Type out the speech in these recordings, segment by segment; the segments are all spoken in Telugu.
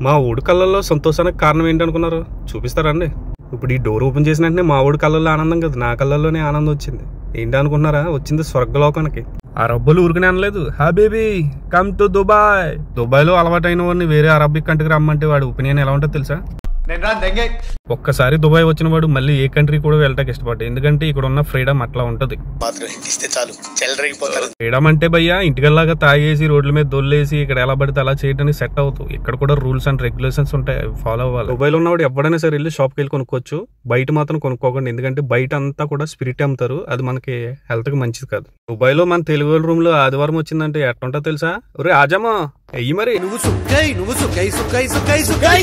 మా ఊడి కళ్ళల్లో సంతోషానికి కారణం ఏంటనుకున్నారు? చూపిస్తారండి. ఇప్పుడు ఈ డోర్ ఓపెన్ చేసిన వెంటనే మా ఊడి కళ్ళల్లో ఆనందం కదా, నా కళ్ళల్లోనే ఆనందం వచ్చింది. ఏంటి అనుకుంటున్నారా? వచ్చింది స్వర్గలోకానికి. ఆ రబ్బులు ఊరికనే అనలేదు, హా బేబీ కమ్ టు దుబాయ్. దుబాయ్లో అలవాటైన వాడిని వేరే అరబిక్ కంట్రీకి రమ్మంటే వాడి ఒపీనియన్ ఎలా ఉంటుందో తెలుసా? ఒక్కసారి దుబాయ్ వచ్చిన వాడు మళ్ళీ ఏ కంట్రీ కూడా వెళ్ళటానికి ఇష్టపడ్డా, ఎందుకంటే ఇక్కడ ఉన్న ఫ్రీడమ్ అట్లా ఉంటది. ఫ్రీడమ్ అంటే భయ్యా ఇంటికల్లాగా తాగేసి రోడ్ల మీద దొల్లేసి ఇక్కడ ఎలా పడితే అలా చేయడానికి సెట్ అవుతుంది. ఇక్కడ కూడా రూల్స్ అండ్ రెగ్యులేషన్స్ ఉంటాయి, ఫాలో అవ్వాలి. దుబాయ్లో ఉన్నవాడు ఎవడైనా సరే వెళ్ళి షాప్కి వెళ్ళి కొనుక్కోవచ్చు, బయట మాత్రం కొనుక్కోకండి. ఎందుకంటే బయట అంతా కూడా స్పిరిట్ అమ్ముతారు, అది మనకి హెల్త్ కి మంచిది కాదు. దుబాయ్లో మన తెలుగు రూమ్ లో ఆదివారం వచ్చిందంటే ఎట్లుంటో తెలుసా? ఒరే ఆజమా అయ్యి మరి నువ్వు సుక్కై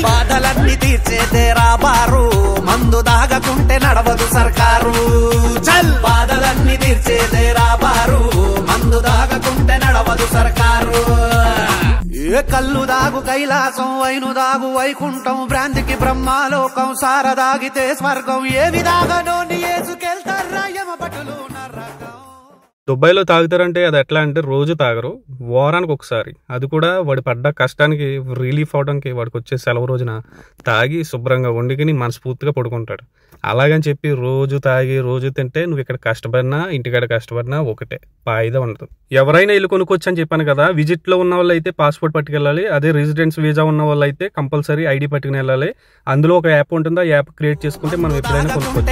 బాధలన్నీ తీర్చేదేరా బారు, మందు దాగకుంటే నడవదు సర్కారు. చల్ బాధలన్నీ తీర్చేదేరా బారు, మందు దాగకుంటే నడవదు సర్కారు. ఏ కళ్ళు దాగు కైలాసం, వైను దాగు వైకుంఠం, భ్రాంతికి బ్రహ్మాలోకం, సార దాగితే స్వర్గం. ఏవి దాగనో నీ ఏసుకెళ్తారా యమ పట్టులు నరకం. దుబాయ్లో తాగుతారంటే అది ఎట్లా అంటే రోజు తాగరు, వారానికి ఒకసారి. అది కూడా వాడి పడ్డ కష్టానికి రిలీఫ్ అవడానికి వాడికి వచ్చే సెలవు రోజున తాగి శుభ్రంగా వండుకుని మనస్ఫూర్తిగా పడుకుంటాడు. అలాగని చెప్పి రోజు తాగి రోజు తింటే నువ్వు ఇక్కడ కష్టపడినా ఇంటికాడ కష్టపడినా ఒకటే, ఫాయిదా ఉండదు. ఎవరైనా ఇల్లు కొనుక్కోవచ్చు అని చెప్పాను కదా. విజిట్ లో ఉన్న వాళ్ళు అయితే పాస్పోర్ట్ పట్టుకెళ్ళాలి, అదే రెసిడెన్స్ వీసా ఉన్న వాళ్ళు అయితే కంపల్సరీ ఐడి పట్టుకుని వెళ్ళాలి. అందులో ఒక యాప్ ఉంటుంది, ఆ యాప్ క్రియేట్ చేసుకుంటే మనం ఎప్పుడైనా కొనుక్కోవచ్చు.